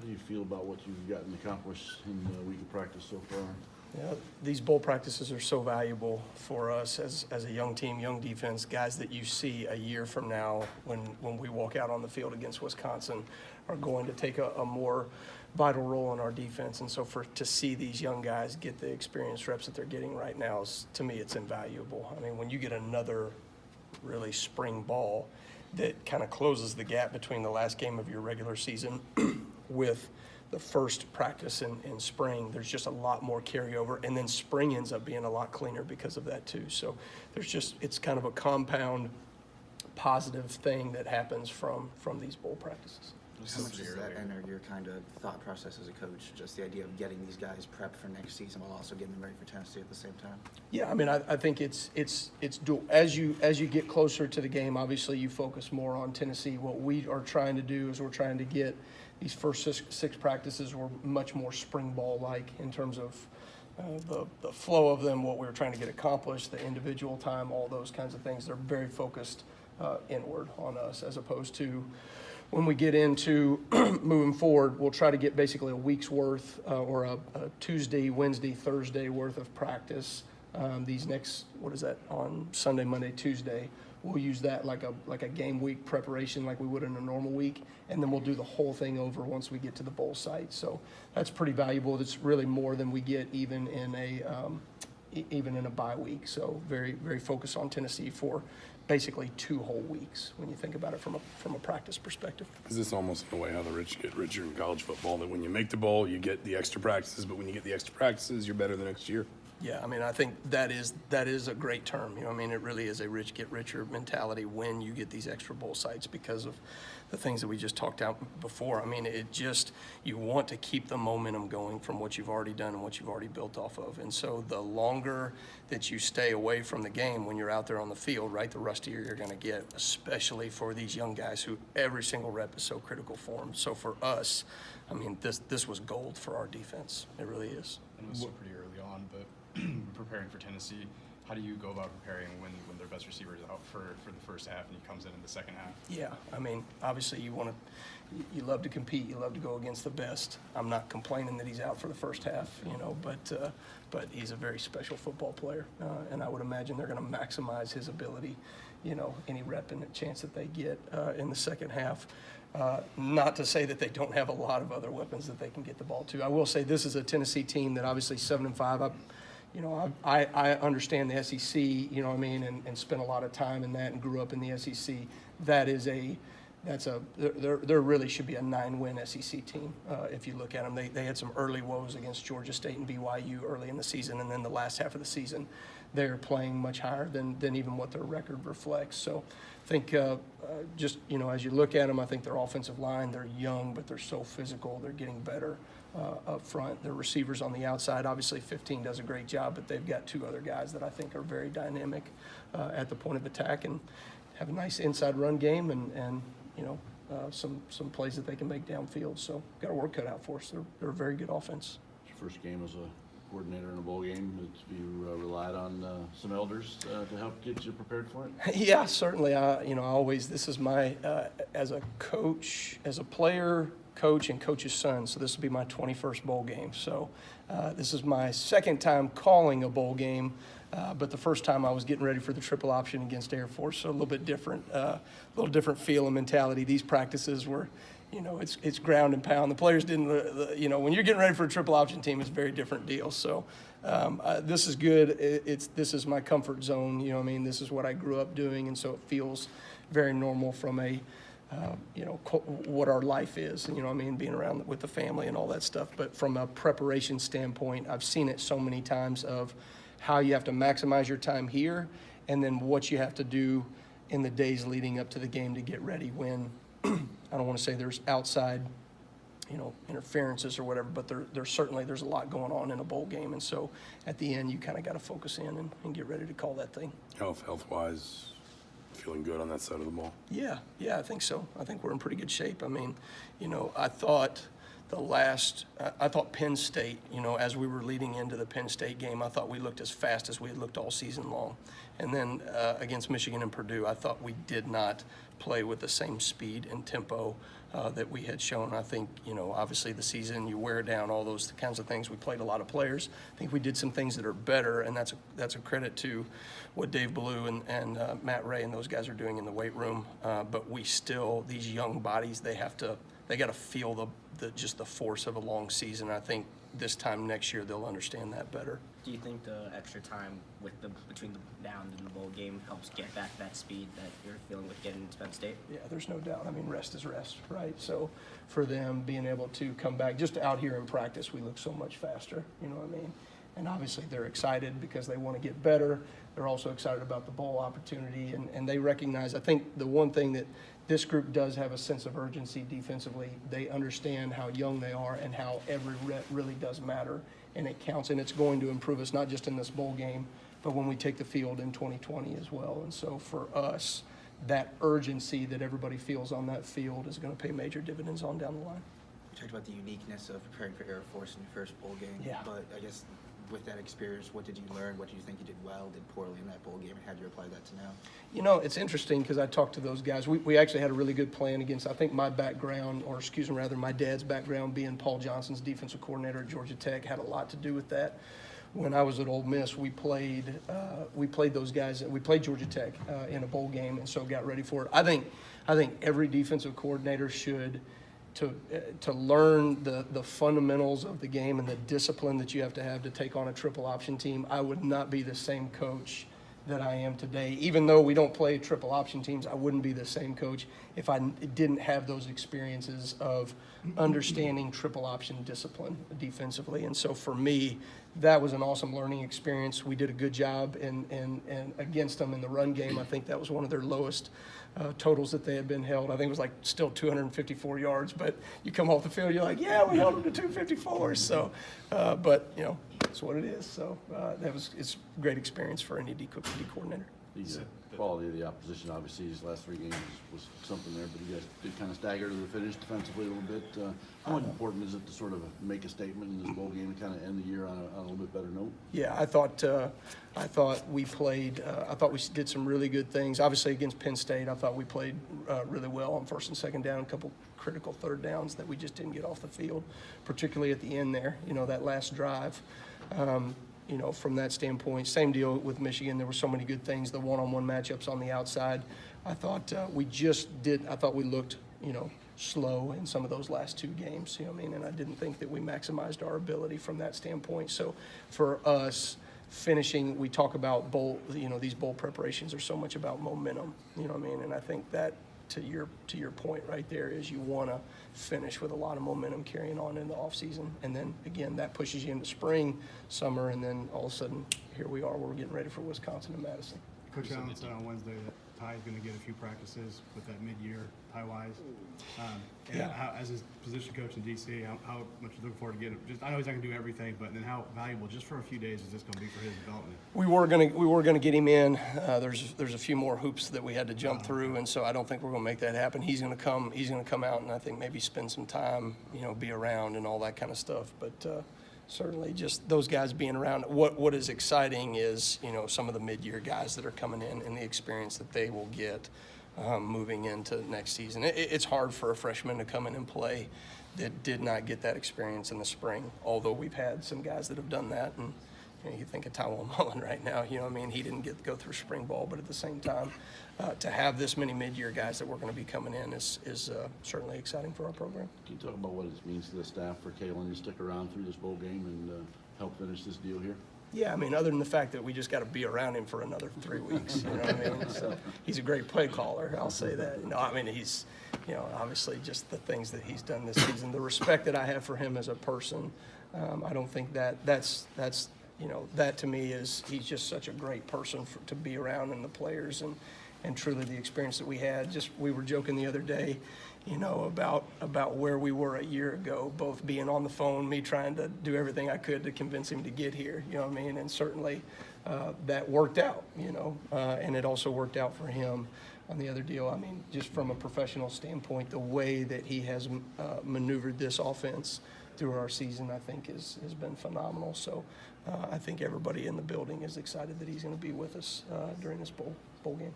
do you feel about what you've gotten accomplished in the week of practice so far? Yeah, these bowl practices are so valuable for us as a young team, young defense, guys that you see a year from now when we walk out on the field against Wisconsin are going to take a more vital role in our defense. And so to see these young guys get the experience reps that they're getting right now, to me, it's invaluable. I mean, when you get another really spring ball that kind of closes the gap between the last game of your regular season with the first practice in spring, there's just a lot more carryover, and then spring ends up being a lot cleaner because of that too. So it's kind of a compound positive thing that happens from these bowl practices. How much does that enter your kind of thought process as a coach? Just the idea of getting these guys prepped for next season while also getting them ready for Tennessee at the same time? Yeah, I mean, I think it's dual. As you get closer to the game, obviously you focus more on Tennessee. What we are trying to do is we're trying to get these first six practices were much more spring ball-like in terms of the flow of them, what we were trying to get accomplished, the individual time, all those kinds of things. They're very focused inward on us, as opposed to when we get into moving forward, we'll try to get basically a week's worth or a Tuesday, Wednesday, Thursday worth of practice. These next, on Sunday, Monday, Tuesday, we'll use that like a game week preparation like we would in a normal week, and then we'll do the whole thing over once we get to the bowl site. So that's pretty valuable. It's really more than we get even in a bye week. So very, very focused on Tennessee for basically 2 whole weeks when you think about it from a practice perspective. Is this almost in a way how the rich get richer in college football, that when you make the bowl, you get the extra practices, but when you get the extra practices, you're better the next year? Yeah, I mean, I think that is a great term. You know, I mean, it really is a rich get richer mentality when you get these extra bowl sites because of the things that we just talked out before. I mean, you want to keep the momentum going from what you've already done and what you've already built off of. And so the longer that you stay away from the game when you're out there on the field, right, the rustier you're going to get, especially for these young guys who every single rep is so critical for them. So for us, I mean, this was gold for our defense. It really is. And it was still pretty early on, but preparing for Tennessee, how do you go about preparing when their best receiver is out for the first half and he comes in the second half? Yeah, I mean, obviously you love to compete, you love to go against the best. I'm not complaining that he's out for the first half, but he's a very special football player, and I would imagine they're going to maximize his ability, any rep and chance that they get in the second half. Not to say that they don't have a lot of other weapons that they can get the ball to. I will say this is a Tennessee team that obviously 7-5. I understand the SEC, and spent a lot of time in that and grew up in the SEC. There really should be a 9-win SEC team if you look at them. They had some early woes against Georgia State and BYU early in the season, and then the last half of the season, they're playing much higher than even what their record reflects. So I think as you look at them, I think their offensive line, they're young, but they're so physical. They're getting better up front. Their receivers on the outside, obviously 15 does a great job, but they've got 2 other guys that I think are very dynamic at the point of attack and have a nice inside run game and some plays that they can make downfield. So got a work cut out for us. They're a very good offense. It's your first game as a coordinator in a bowl game. Have you relied on some elders to help get you prepared for it? Yeah, certainly. This is my, as a coach, as a player, coach, and coach's son. So this will be my 21st bowl game. So this is my second time calling a bowl game. But the first time I was getting ready for the triple option against Air Force, so a little bit different, little different feel and mentality. These practices were, it's ground and pound. The players didn't, when you're getting ready for a triple option team, it's a very different deal. So this is good. This is my comfort zone. This is what I grew up doing, and so it feels very normal from a, what our life is, being around with the family and all that stuff. But from a preparation standpoint, I've seen it so many times of how you have to maximize your time here and then what you have to do in the days leading up to the game to get ready when, I don't want to say there's outside, interferences or whatever, but there's a lot going on in a bowl game. And so at the end, you kind of got to focus in and get ready to call that thing. Health-wise, feeling good on that side of the ball? Yeah, I think so. I think we're in pretty good shape. I mean, I thought I thought Penn State, as we were leading into the Penn State game, I thought we looked as fast as we had looked all season long. And then against Michigan and Purdue, I thought we did not play with the same speed and tempo that we had shown. I think, obviously the season, you wear down, all those kinds of things. We played a lot of players. I think we did some things that are better, and that's a credit to what Dave Ballou and Matt Ray and those guys are doing in the weight room. But we still, these young bodies, they got to feel just the force of a long season. I think this time next year they'll understand that better. Do you think the extra time between the down and the bowl game helps get back that speed that you're feeling with getting into Penn State? Yeah, there's no doubt. I mean, rest is rest, right? So for them being able to come back, just out here in practice, we look so much faster, you know what I mean? And obviously they're excited because they want to get better. They're also excited about the bowl opportunity, and they recognize, I think the one thing that this group does have a sense of urgency defensively. They understand how young they are and how every rep really does matter, and it counts, and it's going to improve us not just in this bowl game, but when we take the field in 2020 as well. And so for us, that urgency that everybody feels on that field is going to pay major dividends on down the line. You talked about the uniqueness of preparing for Air Force in your first bowl game. Yeah. But I guess with that experience, what did you learn? What do you think you did well, did poorly in that bowl game, and how do you apply that to now? It's interesting because I talked to those guys. We actually had a really good plan against, I think my background, or excuse me, rather my dad's background being Paul Johnson's defensive coordinator at Georgia Tech had a lot to do with that. When I was at Ole Miss, we played those guys. We played Georgia Tech in a bowl game, and so got ready for it. I think every defensive coordinator should to learn the fundamentals of the game and the discipline that you have to take on a triple option team. I would not be the same coach that I am today. Even though we don't play triple option teams, I wouldn't be the same coach if I didn't have those experiences of understanding triple option discipline defensively. And so for me, that was an awesome learning experience. We did a good job and against them in the run game. I think that was one of their lowest totals that they had been held. I think it was like still 254 yards, but you come off the field, you're like, yeah, we held them to 254. So, but it's what it is. So it's a great experience for any D coordinator. The quality of the opposition, obviously, these last 3 games was something there, but you guys did kind of stagger to the finish defensively a little bit. How important is it to sort of make a statement in this bowl game and kind of end the year on a little bit better note? Yeah, I thought we played. I thought we did some really good things. Obviously, against Penn State, I thought we played really well on first and second down. A couple critical third downs that we just didn't get off the field, particularly at the end there. That last drive. From that standpoint, same deal with Michigan. There were so many good things. The one-on-one matchups on the outside. I thought I thought we looked, slow in some of those last 2 games. And I didn't think that we maximized our ability from that standpoint. So for us, finishing, we talk about bowl. These bowl preparations are so much about momentum. And I think that to your point right there is you want to finish with a lot of momentum carrying on in the off season, and then again that pushes you into spring, summer, and then all of a sudden here we are. We're getting ready for Wisconsin and Madison. Coach Allen said on Wednesday that Ty's going to get a few practices with that mid-year Ty-wise. As his position coach in DC, how much you looking forward to getting? I know he's not going to do everything, but then how valuable just for a few days is this going to be for his development? We were gonna get him in. There's a few more hoops that we had to jump through, and so I don't think we're gonna make that happen. He's gonna come out and I think maybe spend some time, be around and all that kind of stuff. But certainly just those guys being around. What is exciting is some of the mid-year guys that are coming in and the experience that they will get moving into next season. It's hard for a freshman to come in and play that did not get that experience in the spring, although we've had some guys that have done that. And you think of Dan Mullen right now, he didn't get to go through spring ball, but at the same time, to have this many mid-year guys that we're going to be coming in is certainly exciting for our program. Can you talk about what it means to the staff for Kalen to stick around through this bowl game and help finish this deal here? Yeah, other than the fact that we just got to be around him for another 3 weeks, So he's a great play caller, I'll say that. He's, obviously just the things that he's done this season, the respect that I have for him as a person, I don't think that's that to me is he's just such a great person to be around, and the players and truly the experience that we had. We were joking the other day, about where we were a year ago, both being on the phone, me trying to do everything I could to convince him to get here, and certainly that worked out, and it also worked out for him. on the other deal. I mean, just from a professional standpoint, the way that he has maneuvered this offense through our season, I think has been phenomenal. So I think everybody in the building is excited that he's going to be with us during this bowl game.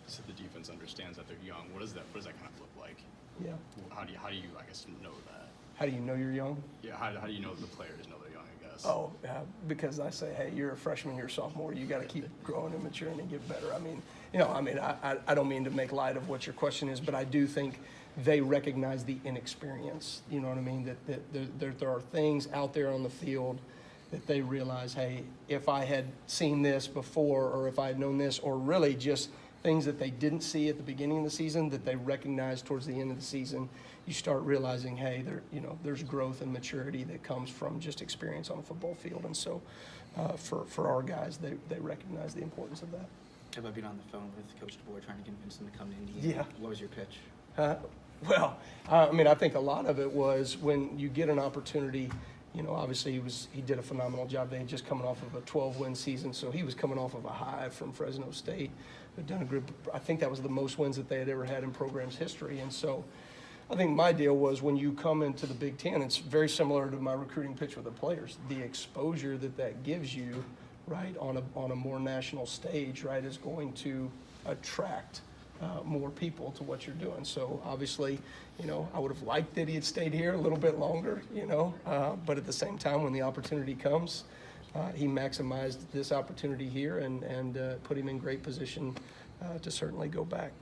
So the defense understands that they're young. What does that kind of look like? Yeah. How do you I guess know that? How do you know you're young? Yeah. How do you know the players know they're young? I guess. Oh, because I say, hey, you're a freshman, you're a sophomore, you got to keep growing and maturing and get better. I mean, I don't mean to make light of what your question is, but I do think they recognize the inexperience. You know what I mean? That there are things out there on the field that they realize, hey, if I had seen this before, or if I had known this, or really just things that they didn't see at the beginning of the season that they recognize towards the end of the season, you start realizing, hey, there's growth and maturity that comes from just experience on a football field. And so for our guys, they recognize the importance of that. How about being on the phone with Coach DeBoer trying to convince him to come to Indiana? Yeah. What was your pitch? Well, I think a lot of it was when you get an opportunity. Obviously he did a phenomenal job. They had just coming off of a 12-win season, so he was coming off of a high from Fresno State. They'd done a group. I think that was the most wins that they had ever had in program's history. And so I think my deal was when you come into the Big Ten, it's very similar to my recruiting pitch with the players. The exposure that gives you, right, on a more national stage, right, is going to attract more people to what you're doing. So obviously, I would have liked that he had stayed here a little bit longer, but at the same time, when the opportunity comes, he maximized this opportunity here and put him in great position to certainly go back.